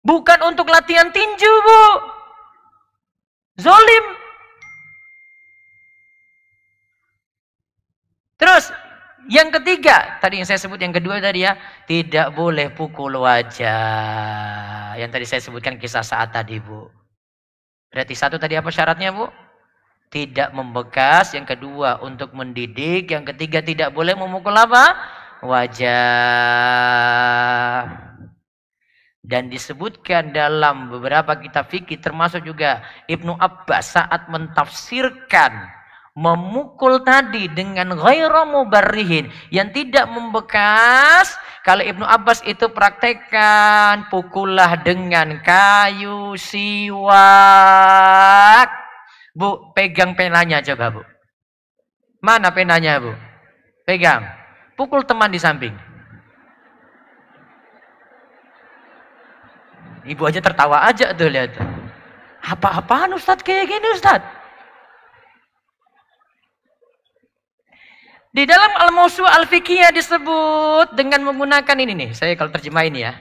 Bukan untuk latihan tinju, Bu. Zolim. Terus yang ketiga, tadi yang saya sebut yang kedua tadi ya, tidak boleh pukul wajah. Yang tadi saya sebutkan kisah saat tadi, Bu. Berarti satu tadi apa syaratnya, Bu? Tidak membekas. Yang kedua untuk mendidik. Yang ketiga tidak boleh memukul apa? Wajah. Dan disebutkan dalam beberapa kitab fikih termasuk juga Ibnu Abbas saat mentafsirkan memukul tadi dengan ghairu mubarrihin yang tidak membekas. Kalau Ibnu Abbas itu praktekkan, pukullah dengan kayu siwak. Bu, pegang penanya coba, Bu. Mana penanya, Bu? Pegang. Pukul teman di samping. Ibu aja tertawa aja tuh, lihat. Apa-apaan Ustadz kayak gini, Ustadz? Di dalam Al-Mawsu' Al-Fiqhiyah disebut dengan menggunakan ini nih. Saya kalau terjemah ini ya.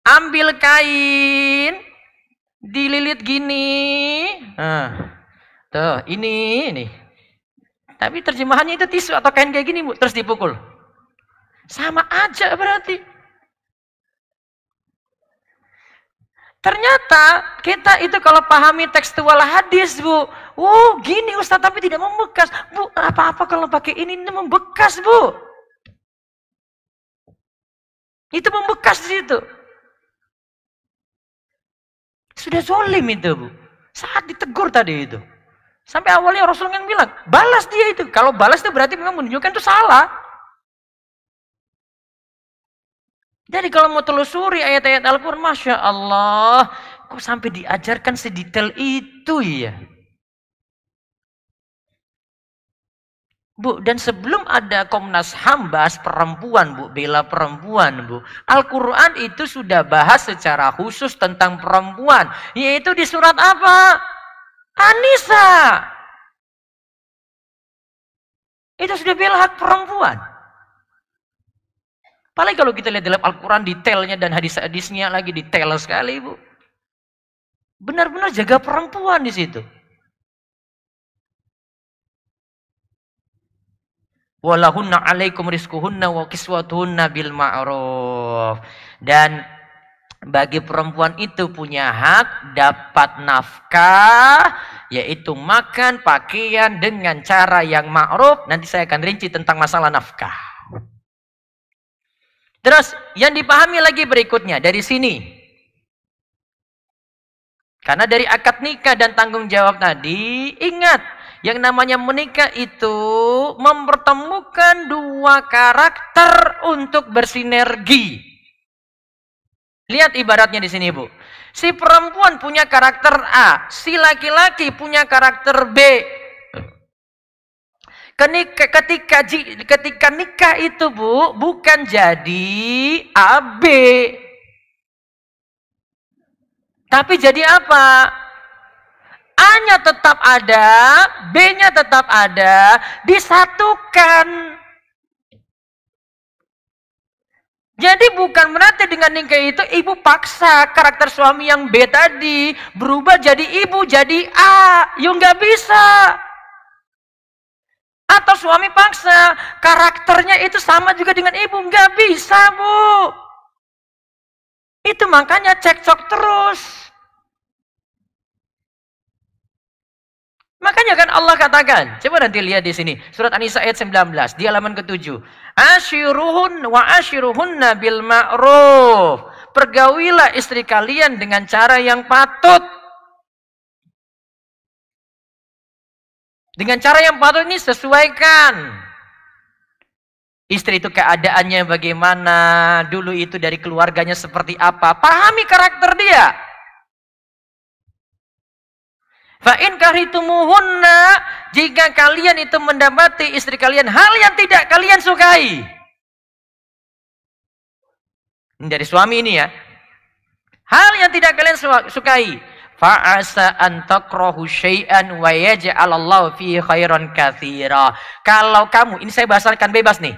Ambil kain, dililit gini. Tuh, ini. Tapi terjemahannya itu tisu atau kain kayak gini, Bu, terus dipukul. Sama aja berarti. Ternyata kita itu kalau pahami tekstual hadis, Bu. Gini Ustaz, tapi tidak membekas. Bu, apa-apa kalau pakai ini membekas, Bu. Itu membekas di situ. Sudah zolim itu, Bu. Saat ditegur tadi itu. Sampai awalnya Rasul yang bilang, balas dia itu. Kalau balas itu berarti memang menunjukkan itu salah. Jadi kalau mau telusuri ayat-ayat Al-Quran, Masya Allah, kok sampai diajarkan sedetail itu ya? Bu, dan sebelum ada Komnas HAM bahas perempuan, Bu, bela perempuan, Bu. Al-Quran itu sudah bahas secara khusus tentang perempuan, yaitu di surat apa? An-Nisa. Itu sudah bela hak perempuan. Apalagi kalau kita lihat dalam Al-Quran detailnya dan hadis-hadisnya lagi detail sekali, Bu. Benar-benar jaga perempuan di situ. Walahunna 'alaikum rizquhunna wa kiswatuhunna bil ma'ruf. Dan bagi perempuan itu punya hak dapat nafkah, yaitu makan, pakaian dengan cara yang ma'ruf. Nanti saya akan rinci tentang masalah nafkah. Terus yang dipahami lagi berikutnya dari sini. Karena dari akad nikah dan tanggung jawab tadi, ingat yang namanya menikah itu mempertemukan dua karakter untuk bersinergi. Lihat ibaratnya di sini, Bu. Si perempuan punya karakter A, si laki-laki punya karakter B. Ketika nikah itu, Bu, bukan jadi A, B. Tapi jadi apa? A-nya tetap ada, B-nya tetap ada, disatukan. Jadi bukan berarti dengan nikah itu ibu paksa karakter suami yang B tadi berubah jadi ibu, jadi A. Ya nggak bisa. Atau suami paksa, karakternya itu sama juga dengan ibu. Nggak bisa, Bu. Itu makanya cekcok terus. Makanya kan Allah katakan, coba nanti lihat di sini, surat An-Nisa ayat 19, di halaman ke-7. Ashiruhun wa ashiruhunna bil ma'ruf. Pergaulilah istri kalian dengan cara yang patut. Dengan cara yang patut ini sesuaikan. Istri itu keadaannya bagaimana, dulu itu dari keluarganya seperti apa. Pahami karakter dia. Fa'in karitumuhunna, jika kalian itu mendapati istri kalian hal yang tidak kalian sukai. Ini dari suami ini ya. Hal yang tidak kalian sukai. Fa'asa an takrahu syai'an wa yaj'alallahu fi khairan katsira. Kalau kamu, ini saya bahasakan bebas nih.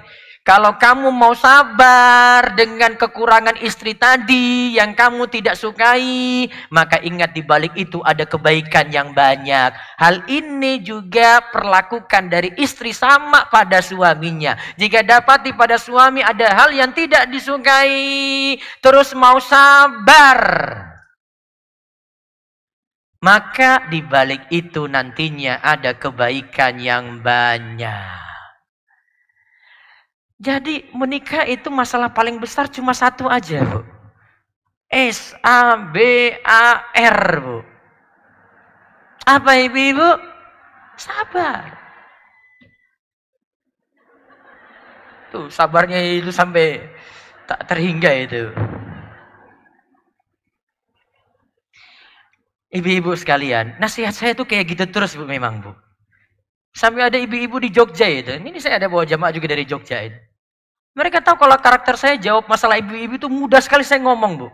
Kalau kamu mau sabar dengan kekurangan istri tadi yang kamu tidak sukai, maka ingat di balik itu ada kebaikan yang banyak. Hal ini juga perlakukan dari istri sama pada suaminya. Jika dapati pada suami ada hal yang tidak disukai, terus mau sabar, maka di balik itu nantinya ada kebaikan yang banyak. Jadi menikah itu masalah paling besar cuma satu aja, Bu. S-A-B-A-R, Bu. Apa ibu-ibu? Sabar. Tuh, sabarnya itu sampai tak terhingga itu. Ibu-ibu sekalian, nasihat saya tuh kayak gitu terus, Bu, memang, Bu. Sampai ada ibu-ibu di Jogja itu. Ini saya ada bawa jamaah juga dari Jogja itu. Mereka tahu kalau karakter saya jawab masalah ibu-ibu itu mudah sekali saya ngomong, Bu.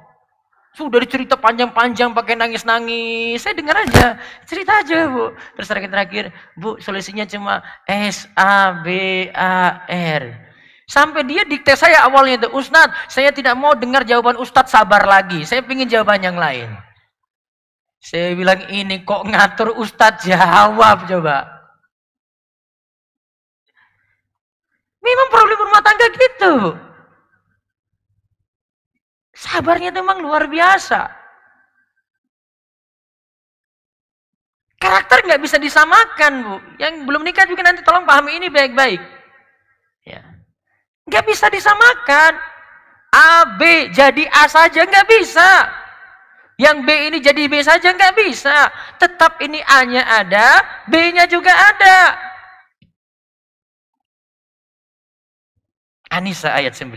Sudah dicerita panjang-panjang pakai nangis-nangis. Saya dengar aja. Cerita aja, Bu. Terus terakhir, Bu, solusinya cuma S-A-B-A-R. Sampai dia dikte saya awalnya itu, Ustadz, saya tidak mau dengar jawaban Ustadz, sabar lagi. Saya ingin jawaban yang lain. Saya bilang, ini kok ngatur Ustadz, jawab coba. Memang problem rumah tangga gitu. Sabarnya itu memang luar biasa. Karakter nggak bisa disamakan, Bu. Yang belum nikah juga nanti tolong pahami ini baik-baik. Ya. Nggak bisa disamakan. A, B jadi A saja nggak bisa. Yang B ini jadi B saja nggak bisa. Tetap ini A-nya ada, B-nya juga ada. An-Nisa ayat 19.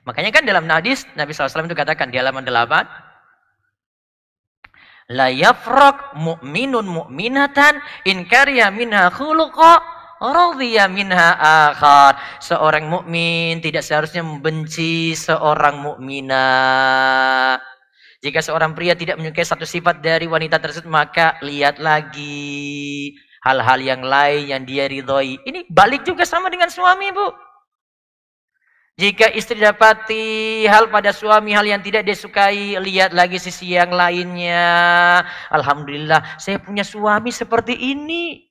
Makanya kan dalam hadis Nabi SAW itu katakan di halaman 8, la yafraq mu'minun mu'minatan in karya minha khuluqa radhiya minha akhar. Seorang mukmin tidak seharusnya membenci seorang mukminah. Jika seorang pria tidak menyukai satu sifat dari wanita tersebut, maka lihat lagi hal-hal yang lain yang dia ridhoi. Ini balik juga sama dengan suami, Bu. Jika istri dapati hal pada suami, hal yang tidak disukai, lihat lagi sisi yang lainnya. Alhamdulillah, saya punya suami seperti ini.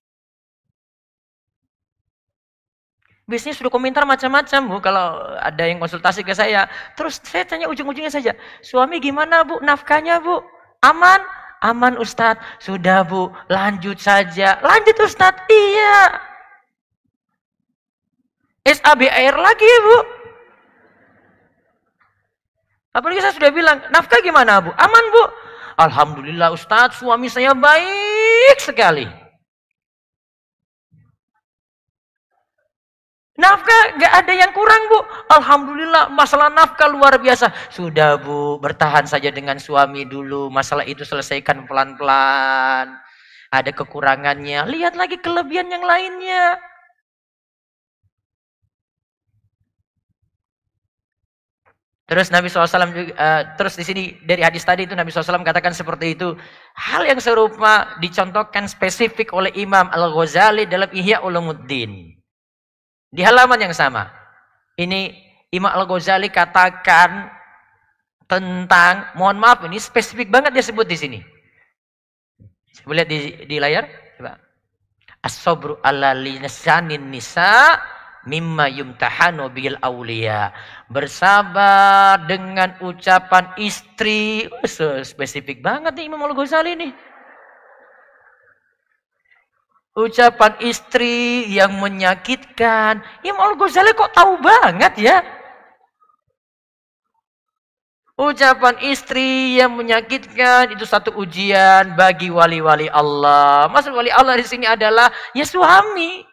Biasanya sudah komentar macam-macam, Bu, kalau ada yang konsultasi ke saya. Terus saya tanya ujung-ujungnya saja, suami gimana, Bu? Nafkahnya, Bu? Aman? Aman, Ustadz. Sudah, Bu, lanjut saja. Lanjut, Ustadz. Iya. SABR lagi, Bu. Apalagi saya sudah bilang, nafkah gimana, Bu? Aman, Bu. Alhamdulillah, Ustadz, suami saya baik sekali. Nafkah gak ada yang kurang, Bu. Alhamdulillah, masalah nafkah luar biasa. Sudah, Bu, bertahan saja dengan suami dulu. Masalah itu selesaikan pelan-pelan. Ada kekurangannya, lihat lagi kelebihan yang lainnya. Terus Nabi SAW juga, terus di sini dari hadis tadi itu Nabi SAW katakan seperti itu. Hal yang serupa dicontohkan spesifik oleh Imam Al-Ghazali dalam Ihya Ulumuddin. Di halaman yang sama. Ini Imam Al-Ghazali katakan tentang, mohon maaf ini spesifik banget dia sebut di sini. Coba lihat di layar. As-sabru ala lisanin nisa mimma yumtahanu bil auliya. Bersabar dengan ucapan istri. Spesifik banget nih Imam Al-Ghazali nih. Ucapan istri yang menyakitkan. Imam Al-Ghazali kok tahu banget ya? Ucapan istri yang menyakitkan itu satu ujian bagi wali-wali Allah. Maksud wali Allah di sini adalah ya suami.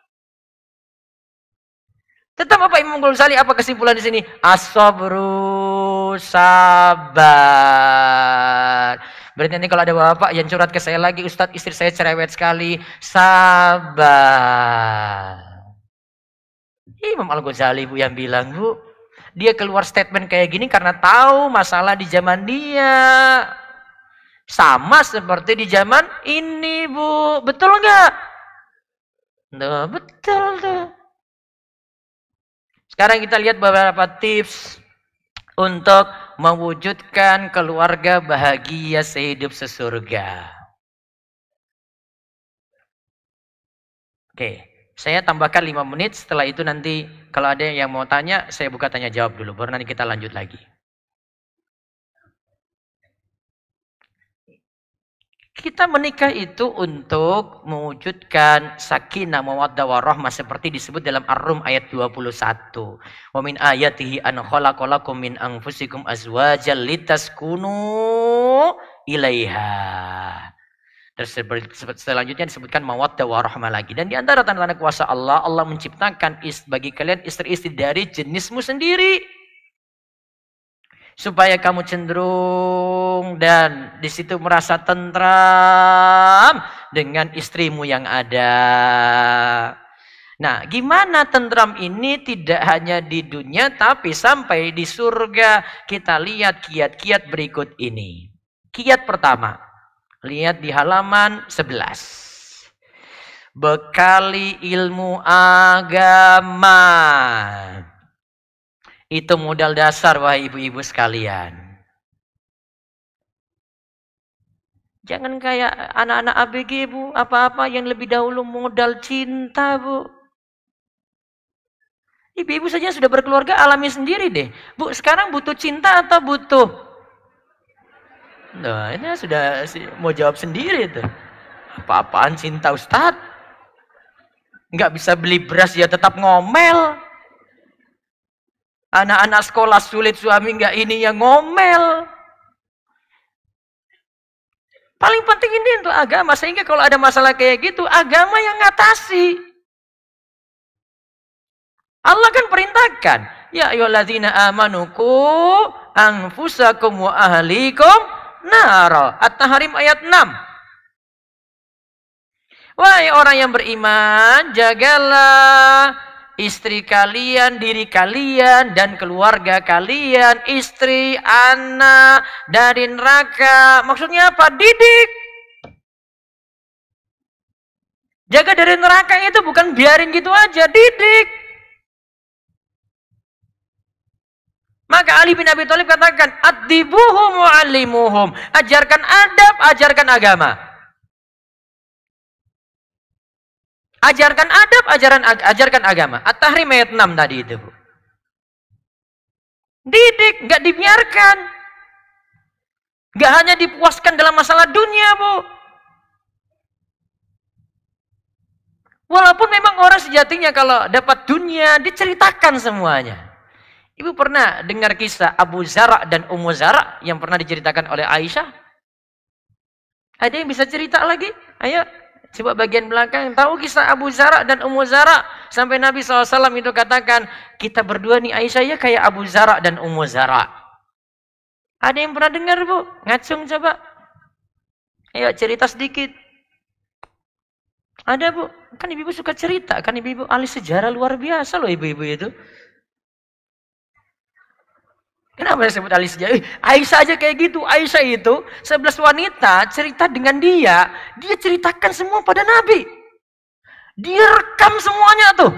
Tetap apa Imam Ghazali, apa kesimpulan di sini? As-sabru, sabar. Berarti nanti kalau ada bapak yang curhat ke saya lagi, Ustadz istri saya cerewet sekali, sabar. Imam Al-Ghazali, Bu, yang bilang, Bu, dia keluar statement kayak gini karena tahu masalah di zaman dia. Sama seperti di zaman ini, Bu. Betul nggak? Nah, betul tuh. Sekarang kita lihat beberapa tips untuk mewujudkan keluarga bahagia sehidup sesurga. Oke, saya tambahkan 5 menit. Setelah itu nanti kalau ada yang mau tanya, saya buka tanya jawab dulu. Baru nanti kita lanjut lagi. Kita menikah itu untuk mewujudkan sakinah mawaddah warahmah seperti disebut dalam Ar-Rum ayat 21. Wa min ayatihi an khalaqalakum min anfusikum azwajal litaskunu ilaiha. Terus selanjutnya disebutkan mawaddah warahmah lagi. Dan di antara tanda-tanda kuasa Allah, Allah menciptakan bagi kalian istri-istri dari jenismu sendiri. Supaya kamu cenderung dan di situ merasa tentram dengan istrimu yang ada. Nah, gimana tentram ini tidak hanya di dunia tapi sampai di surga. Kita lihat kiat-kiat berikut ini. Kiat pertama, lihat di halaman 11. Bekali ilmu agama. Itu modal dasar, wahai ibu-ibu sekalian. Jangan kayak anak-anak ABG, Bu. Apa-apa yang lebih dahulu modal cinta, Bu. Ibu-ibu saja sudah berkeluarga, alami sendiri deh. Bu, sekarang butuh cinta atau butuh? Nah, ini sudah mau jawab sendiri tuh. Apa-apaan cinta, Ustadz? Nggak bisa beli beras, ya tetap ngomel. Anak-anak sekolah sulit, suami nggak ini yang ngomel. Paling penting ini untuk agama. Sehingga kalau ada masalah kayak gitu, agama yang ngatasi. Allah kan perintahkan. Ya ayyuhalladzina amanu qu anfusakum wa ahlikum nara. At-Tahrim ayat 6. Wahai orang yang beriman, jagalah istri kalian, diri kalian, dan keluarga kalian, istri, anak, dari neraka. Maksudnya apa? Didik. Jaga dari neraka itu bukan biarin gitu aja, didik. Maka Ali bin Abi Thalib katakan, "Addibuhum wa'allimuhum." Ajarkan adab, ajarkan agama. Ajarkan adab, ajarkan agama. At-Tahrim ayat 6 tadi itu, Bu. Didik, nggak dibiarkan. Nggak hanya dipuaskan dalam masalah dunia, Bu. Walaupun memang orang sejatinya kalau dapat dunia, diceritakan semuanya. Ibu pernah dengar kisah Abu Zara dan Ummu Zara yang pernah diceritakan oleh Aisyah? Ada yang bisa cerita lagi? Ayo. Coba bagian belakang, tahu kisah Abu Zara dan Ummu Zara? Sampai Nabi SAW itu katakan, kita berdua nih Aisyah ya kayak Abu Zara dan Ummu Zara. Ada yang pernah dengar, Bu? Ngacung coba. Ayo cerita sedikit. Ada, Bu? Kan ibu-ibu suka cerita. Kan ibu-ibu ahli sejarah luar biasa loh ibu-ibu itu. Kenapa saya sebut ahli sejarah? Aisyah aja kayak gitu. Aisyah itu 11 wanita cerita dengan dia ceritakan semua pada Nabi. Dia rekam semuanya tuh.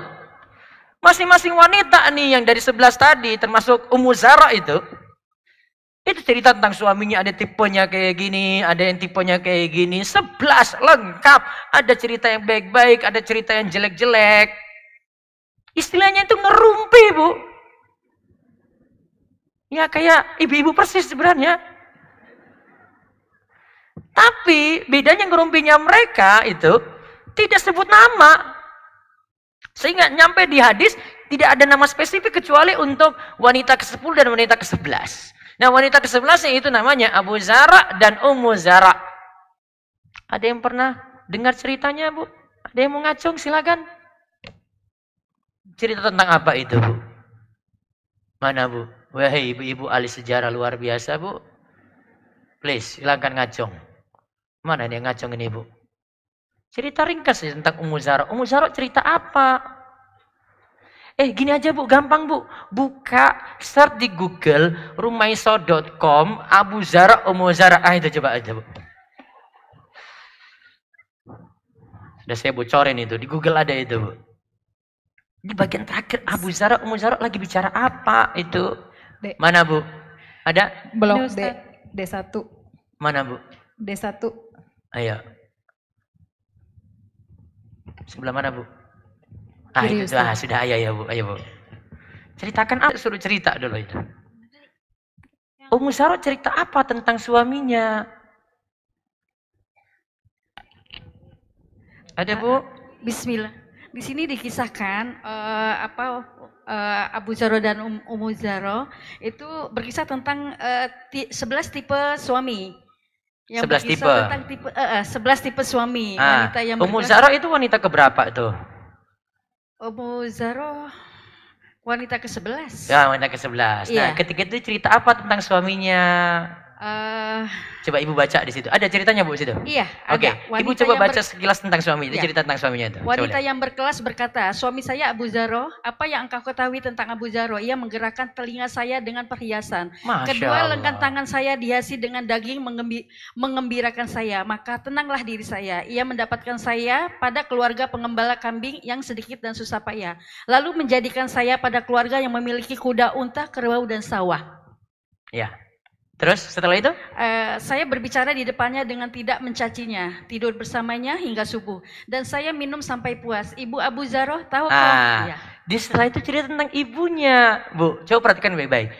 Masing-masing wanita nih yang dari 11 tadi, termasuk Ummu Zara itu cerita tentang suaminya, ada tipenya kayak gini, ada yang tipenya kayak gini. 11 lengkap. Ada cerita yang baik-baik, ada cerita yang jelek-jelek. Istilahnya itu ngerumpi, Bu. Ya kayak ibu-ibu persis sebenarnya. Tapi bedanya ngerumpinya mereka itu tidak sebut nama. Sehingga nyampe di hadis tidak ada nama spesifik kecuali untuk wanita ke-10 dan wanita ke-11. Nah wanita ke-11 itu namanya Abu Zara dan Ummu Zara. Ada yang pernah dengar ceritanya, Bu? Ada yang mau ngacung? Silakan. Cerita tentang apa itu, Bu? Mana, Bu? Wahai ibu-ibu ahli sejarah luar biasa, Bu. Please, silakan ngacung. Mana dia ngacung ini, Bu? Cerita ringkas ya tentang Ummu Zara. Ummu Zara cerita apa? Gini aja, Bu, gampang, Bu. Buka, search di Google, rumaiso.com, Abu Zara, Ummu Zara. Itu coba aja, Bu. Sudah saya bocorin itu, di Google ada itu, Bu. Di bagian terakhir Abu Zara, Ummu Zara lagi bicara apa itu? D. Mana, Bu? Ada? Blok D. D1. Mana, Bu? D1. Ayo. Sebelah mana, Bu? Ah, Kiri, itu sudah ayo, Bu. Ayo, Bu. Ceritakan apa? Suruh cerita dulu itu. Ummu Zara cerita apa tentang suaminya? Ada, Bu? Bismillah. Di sini dikisahkan Abu Zaro dan Ummu Zaro itu berkisah tentang 11 tipe suami. Yang 11 tipe. Tentang 11 tipe suami. Wanita yang Ummu Zaro itu wanita keberapa tuh? Ummu Zaro wanita ke-11. Ya, wanita ke-11. Nah, ketika itu cerita apa tentang suaminya? Coba Ibu baca di situ. Ada ceritanya, Bu, di situ? Iya, Oke. Ibu coba baca sekilas tentang suami. Itu cerita tentang suaminya itu. Wanita yang berkelas berkata, suami saya Abu Zaro, apa yang engkau ketahui tentang Abu Zaro? Ia menggerakkan telinga saya dengan perhiasan. Kedua lengan tangan saya dihiasi dengan daging mengembirakan saya. Maka tenanglah diri saya. Ia mendapatkan saya pada keluarga pengembala kambing yang sedikit dan susah payah. Lalu menjadikan saya pada keluarga yang memiliki kuda, unta, kerbau, dan sawah. Ya. Terus setelah itu? Saya berbicara di depannya dengan tidak mencacinya, tidur bersamanya hingga subuh, dan saya minum sampai puas. Ibu Abu Zaro tahu ya. Di setelah itu cerita tentang ibunya, Bu. Coba perhatikan baik-baik.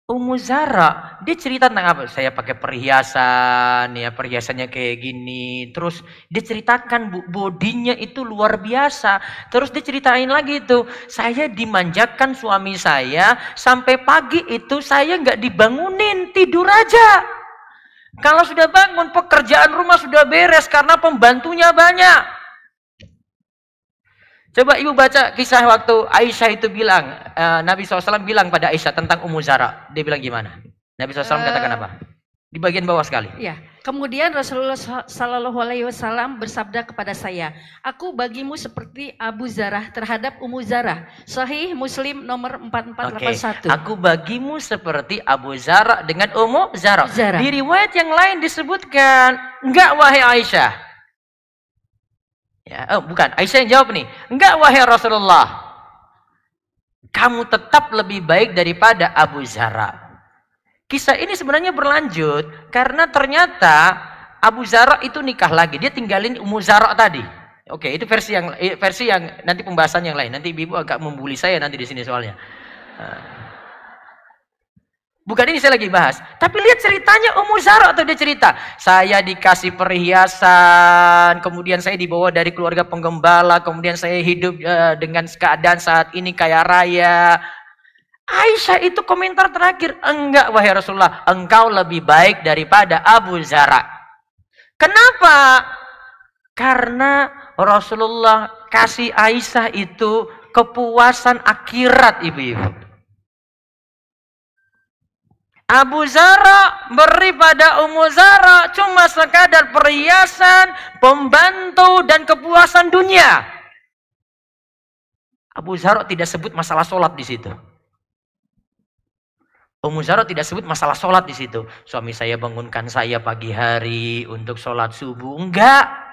Ummu Zara, dia cerita tentang apa? Saya pakai perhiasan, ya perhiasannya kayak gini. Terus dia ceritakan, Bu, bodinya itu luar biasa. Terus dia ceritain lagi itu, saya dimanjakan suami saya sampai pagi itu saya nggak dibangunin, tidur aja. Kalau sudah bangun, pekerjaan rumah sudah beres karena pembantunya banyak. Coba ibu baca kisah waktu Aisyah itu bilang, Nabi SAW bilang pada Aisyah tentang Ummu Zara. Dia bilang gimana? Nabi SAW katakan apa? Di bagian bawah sekali. Ya. Kemudian Rasulullah SAW bersabda kepada saya, aku bagimu seperti Abu Zarah terhadap Ummu Zarah. Sahih Muslim nomor 4481. Aku bagimu seperti Abu Zara dengan Ummu Zara. Di riwayat yang lain disebutkan, enggak wahai Aisyah. Ya, bukan, Aisyah yang jawab nih. Enggak wahai Rasulullah. Kamu tetap lebih baik daripada Abu Zara. Kisah ini sebenarnya berlanjut karena ternyata Abu Zara itu nikah lagi. Dia tinggalin Ummu Zara tadi. Oke, itu versi yang nanti pembahasan yang lain. Nanti ibu agak membuli saya nanti di sini soalnya. Bukan ini saya lagi bahas. Tapi lihat ceritanya Ummu Zara atau dia cerita. Saya dikasih perhiasan. Kemudian saya dibawa dari keluarga penggembala. Kemudian saya hidup dengan keadaan saat ini kaya raya. Aisyah itu komentar terakhir. Enggak wahai Rasulullah. Engkau lebih baik daripada Abu Zara. Kenapa? Karena Rasulullah kasih Aisyah itu kepuasan akhirat, ibu-ibu. Abu Zara beri pada Ummu Zara cuma sekadar perhiasan, pembantu, dan kepuasan dunia. Abu Zara tidak sebut masalah sholat di situ. Ummu Zara tidak sebut masalah sholat di situ. Suami saya bangunkan saya pagi hari untuk sholat subuh. Enggak.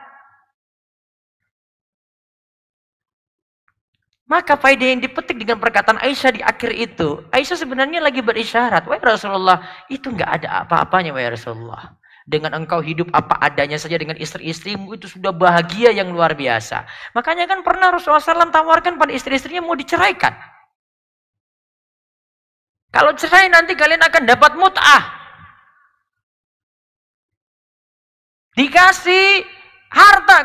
Maka faedah yang dipetik dengan perkataan Aisyah di akhir itu, Aisyah sebenarnya lagi berisyarat, wahai Rasulullah, itu enggak ada apa-apanya wahai Rasulullah. Dengan engkau hidup apa adanya saja dengan istri-istrimu itu sudah bahagia yang luar biasa. Makanya kan pernah Rasulullah SAW tawarkan pada istri-istrinya mau diceraikan. Kalau cerai nanti kalian akan dapat mut'ah. Dikasih harta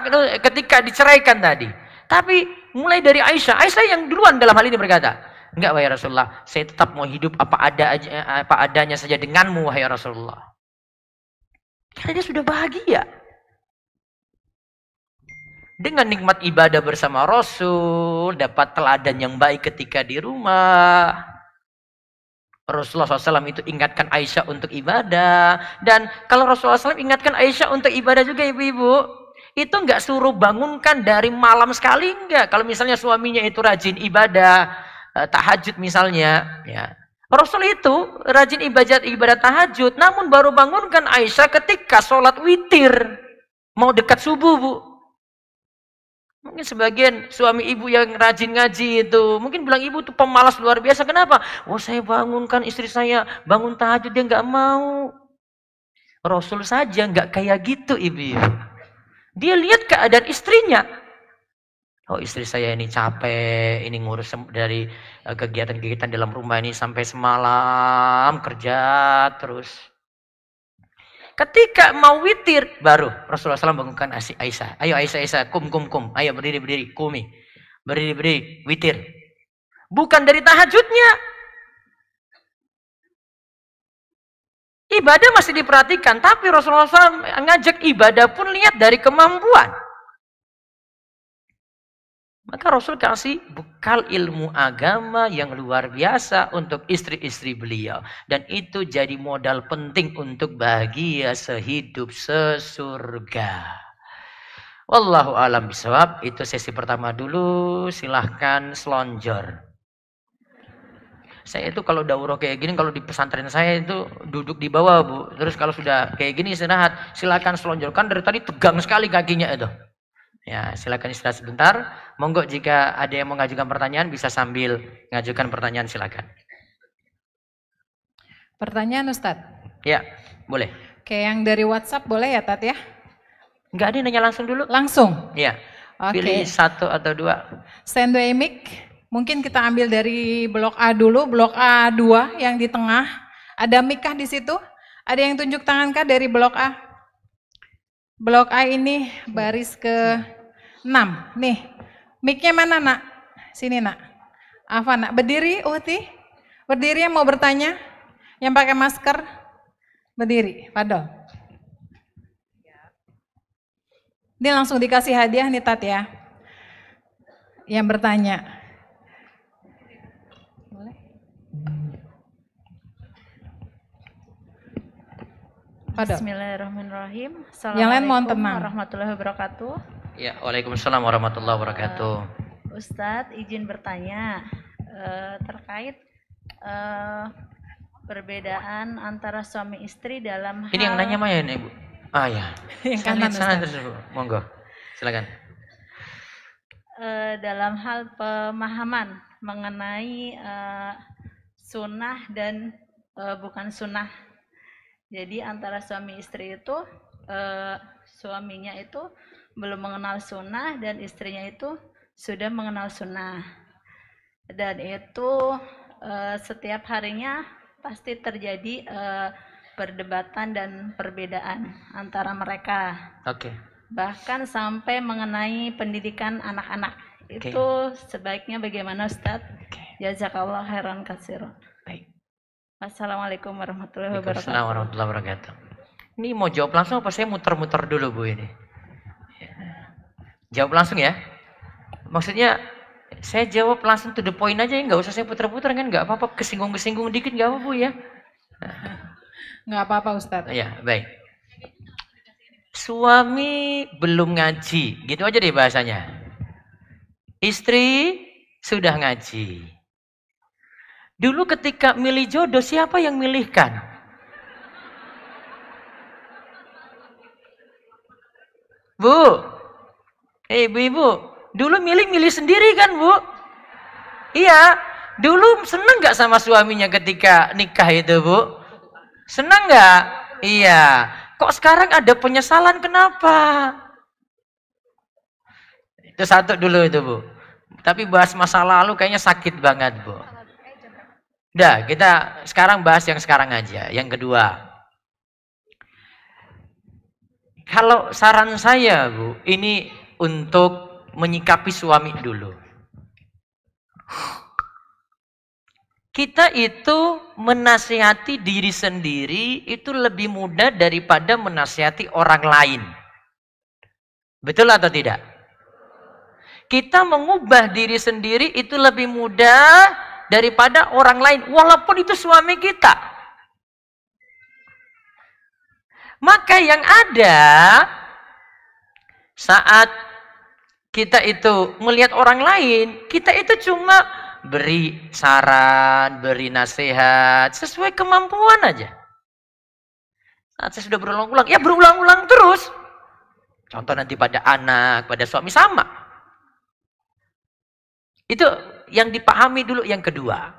ketika diceraikan tadi. Tapi mulai dari Aisyah yang duluan dalam hal ini berkata, enggak wahai Rasulullah, saya tetap mau hidup apa adanya saja denganmu wahai Rasulullah. Karena dia sudah bahagia. Dengan nikmat ibadah bersama Rasul, dapat teladan yang baik ketika di rumah. Rasulullah SAW itu ingatkan Aisyah untuk ibadah. Dan kalau Rasulullah SAW ingatkan Aisyah untuk ibadah juga ibu-ibu, itu enggak suruh bangunkan dari malam sekali, enggak. Kalau misalnya suaminya itu rajin ibadah, tahajud misalnya, ya. Rasul itu rajin ibadah tahajud, namun baru bangunkan Aisyah ketika sholat witir. Mau dekat subuh, Bu. Mungkin sebagian suami ibu yang rajin ngaji itu, mungkin bilang ibu tuh pemalas luar biasa. Kenapa? Oh, saya bangunkan istri saya, bangun tahajud, dia nggak mau. Rasul saja nggak kayak gitu ibu. Dia lihat keadaan istrinya. Oh, istri saya ini capek, ini ngurus dari kegiatan-kegiatan dalam rumah ini sampai semalam kerja terus. Ketika mau witir, baru Rasulullah SAW bangunkan Aisyah. Ayo Aisyah, kum. Ayo berdiri, kumi. Berdiri, witir. Bukan dari tahajudnya. Ibadah masih diperhatikan, tapi Rasulullah SAW ngajak ibadah pun lihat dari kemampuan. Maka Rasul kasih bekal ilmu agama yang luar biasa untuk istri-istri beliau. Dan itu jadi modal penting untuk bahagia sehidup sesurga. Wallahu a'lam bishawab. Itu sesi pertama dulu. Silahkan selonjor. Saya itu kalau daurah kayak gini, kalau di pesantren saya itu duduk di bawah, Bu. Terus kalau sudah kayak gini istirahat, silahkan selonjorkan. Dari tadi tegang sekali kakinya itu. Ya, silakan istirahat sebentar. Monggo jika ada yang mau mengajukan pertanyaan bisa sambil mengajukan pertanyaan, silakan. Pertanyaan Ustadz? Ya, boleh. Kayak yang dari WhatsApp boleh ya Tat ya? Enggak ada yang nanya langsung dulu? Langsung? Iya. Oke. Pilih satu atau dua. Standby mic, mungkin kita ambil dari blok A dulu, blok A2 yang di tengah. Ada mic kah di situ? Ada yang tunjuk tangan kah dari blok A? Blok A ini baris ke 6. Nih, mic-nya mana nak? Sini nak. Apa nak? Berdiri, Uhti. Berdiri yang mau bertanya. Yang pakai masker. Berdiri, Fadol. Ini langsung dikasih hadiah nih Tat ya. Yang bertanya. Boleh? Fadol. Bismillahirrahmanirrahim. Yang lain mohon tenang. Assalamualaikum warahmatullahi wabarakatuh. Ya, waalaikumsalam warahmatullahi wabarakatuh. Ustadz, izin bertanya terkait perbedaan antara suami istri dalam Ini yang nanya Maya nih, Bu. Ah ya. Yang kanan sana terus, Bu. Monggo. Silakan. Dalam hal pemahaman mengenai sunnah dan bukan sunnah. Jadi antara suami istri itu suaminya itu belum mengenal sunnah dan istrinya itu sudah mengenal sunnah. Dan itu setiap harinya pasti terjadi perdebatan dan perbedaan antara mereka. Oke. Bahkan sampai mengenai pendidikan anak-anak. Oke. Itu sebaiknya bagaimana Ustadz? Oke. Jazakallah khairan katsiran. Baik. Assalamualaikum warahmatullahi wabarakatuh. Waalaikumsalam warahmatullahi wabarakatuh. Ini mau jawab langsung apa saya muter-muter dulu Bu ini? Jawab langsung ya. Maksudnya saya jawab langsung to the point aja ya, nggak usah saya putar-putar kan, nggak apa-apa, kesinggung-kesinggung dikit nggak apa-apa Bu ya. Nggak apa-apa Ustadz. Ya, baik. Suami belum ngaji, gitu aja deh bahasanya. Istri sudah ngaji. Dulu ketika milih jodoh, siapa yang milihkan? Bu, ibu-ibu, dulu milih sendiri kan Bu? Iya, dulu seneng nggak sama suaminya ketika nikah itu Bu? Seneng nggak? Iya. Kok sekarang ada penyesalan, kenapa? Itu satu dulu itu Bu. Tapi bahas masa lalu kayaknya sakit banget Bu. Udah, kita sekarang bahas yang sekarang aja. Yang kedua. Kalau saran saya Bu, ini untuk menyikapi suami dulu. Kita itu menasihati diri sendiri itu lebih mudah daripada menasihati orang lain. Betul atau tidak? Kita mengubah diri sendiri itu lebih mudah daripada orang lain, walaupun itu suami kita. Maka yang ada saat kita itu melihat orang lain, kita itu cuma beri saran, beri nasihat sesuai kemampuan aja. Saat saya sudah berulang-ulang, ya berulang-ulang terus. Contoh nanti pada anak, pada suami sama. Itu yang dipahami dulu. Yang kedua,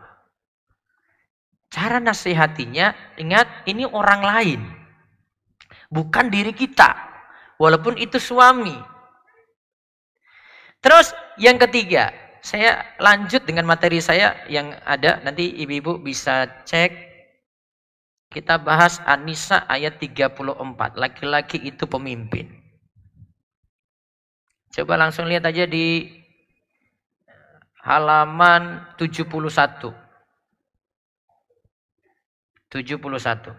cara nasihatinya, ingat ini orang lain. Bukan diri kita. Walaupun itu suami. Terus yang ketiga, saya lanjut dengan materi saya yang ada. Nanti ibu-ibu bisa cek. Kita bahas An-Nisa ayat 34. Laki-laki itu pemimpin. Coba langsung lihat aja di halaman 71. 71.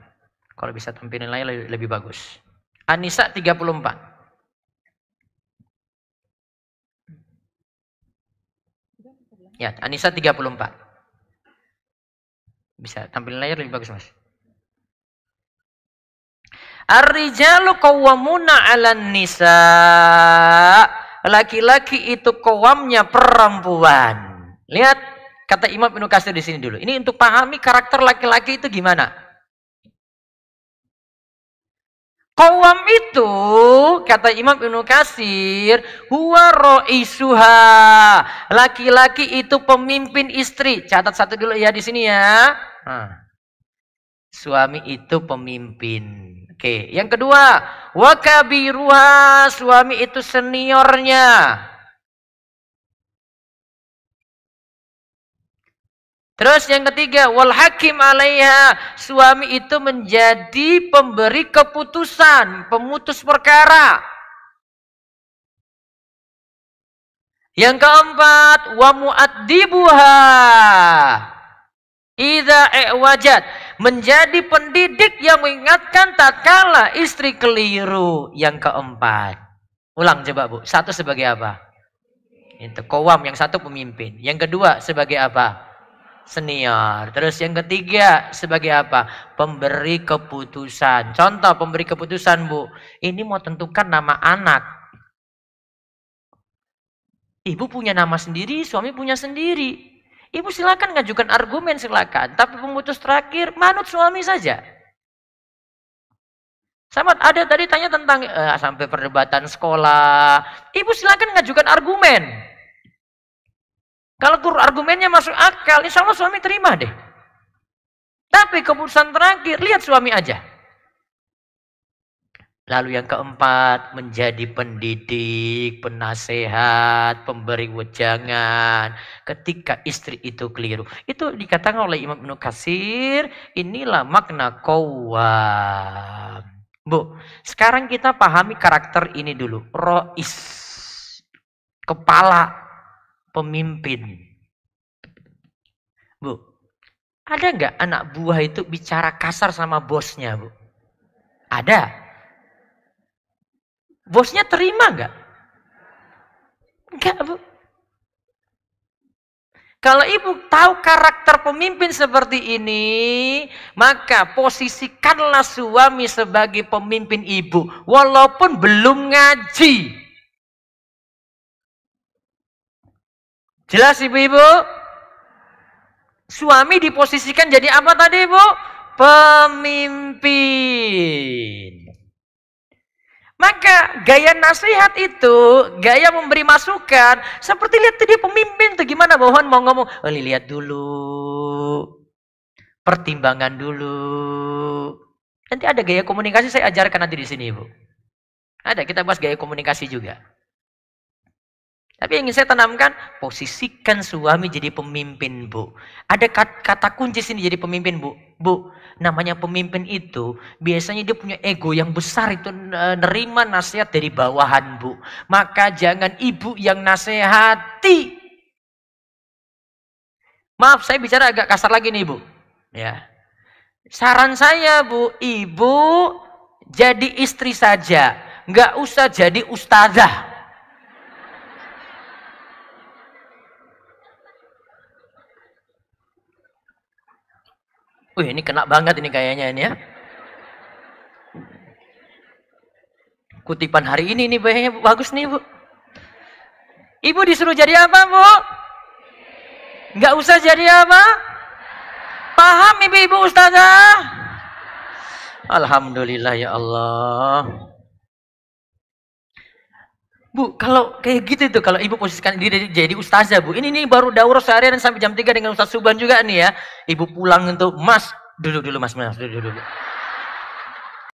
Kalau bisa tampilin lagi lebih bagus. An-Nisa 34. Ya, An-Nisa 34. Bisa tampilin layar lebih bagus, Mas. Ar-rijalu qawwamuna 'alan nisa. Laki-laki itu qawamnya perempuan. Lihat kata Imam Ibnu Katsir di sini dulu. Ini untuk pahami karakter laki-laki itu gimana. Qawam itu kata Imam Ibnu Katsir, huwa ra'isuha. Laki-laki itu pemimpin istri. Catat satu dulu ya di sini ya. Suami itu pemimpin. Oke, yang kedua, wa kabiruha, suami itu seniornya. Terus yang ketiga, wal hakim alaiha, suami itu menjadi pemberi keputusan, pemutus perkara. Yang keempat, wa muaddibuha idza i'wajat, menjadi pendidik yang mengingatkan tatkala istri keliru. Yang keempat. Ulang coba Bu. Satu sebagai apa? Itu qawam, yang satu pemimpin. Yang kedua sebagai apa? Senior. Terus yang ketiga sebagai apa? Pemberi keputusan. Contoh pemberi keputusan Bu. Ini mau tentukan nama anak. Ibu punya nama sendiri, suami punya sendiri. Ibu silakan ngajukan argumen silakan, tapi pemutus terakhir manut suami saja. Sama ada tadi tanya tentang sampai perdebatan sekolah. Ibu silakan ngajukan argumen. Kalau argumennya masuk akal, insya Allah suami terima deh. Tapi keputusan terakhir lihat suami aja. Lalu yang keempat, menjadi pendidik, penasehat, pemberi wejangan ketika istri itu keliru. Itu dikatakan oleh Imam Ibnu Katsir, inilah makna qawwam. Bu, sekarang kita pahami karakter ini dulu. Rois, kepala, pemimpin. Bu, ada nggak anak buah itu bicara kasar sama bosnya, Bu? Ada. Bosnya terima nggak? Enggak, Bu. Kalau ibu tahu karakter pemimpin seperti ini, maka posisikanlah suami sebagai pemimpin ibu, walaupun belum ngaji. Jelas ibu-ibu? Suami diposisikan jadi apa tadi, Bu? Pemimpin. Maka gaya nasihat itu, gaya memberi masukan, seperti lihat tadi pemimpin tuh gimana Bohon mau ngomong, oh, lihat dulu, pertimbangan dulu. Nanti ada gaya komunikasi saya ajarkan nanti di sini, Bu. Ada, kita bahas gaya komunikasi juga. Tapi yang ingin saya tanamkan, posisikan suami jadi pemimpin, Bu. Ada kata kunci sini jadi pemimpin, Bu. Bu, namanya pemimpin itu biasanya dia punya ego yang besar, itu nerima nasihat dari bawahan, Bu. Maka jangan ibu yang nasihati. Maaf, saya bicara agak kasar lagi nih, Bu. Ya. Saran saya, Bu, ibu jadi istri saja, nggak usah jadi ustazah. Wih, ini kena banget ini kayaknya ini ya. Kutipan hari ini nih kayaknya bagus nih, Bu. Ibu disuruh jadi apa, Bu? Nggak usah jadi apa? Paham ibu-ibu ustazah? Alhamdulillah ya Allah. Bu, kalau kayak gitu tuh, kalau ibu posisikan diri jadi ustazah, Bu. Ini baru daurah seharian sampai jam 3 dengan Ustaz Subhan juga nih ya. Ibu pulang untuk, Mas, duduk dulu Mas, duduk dulu.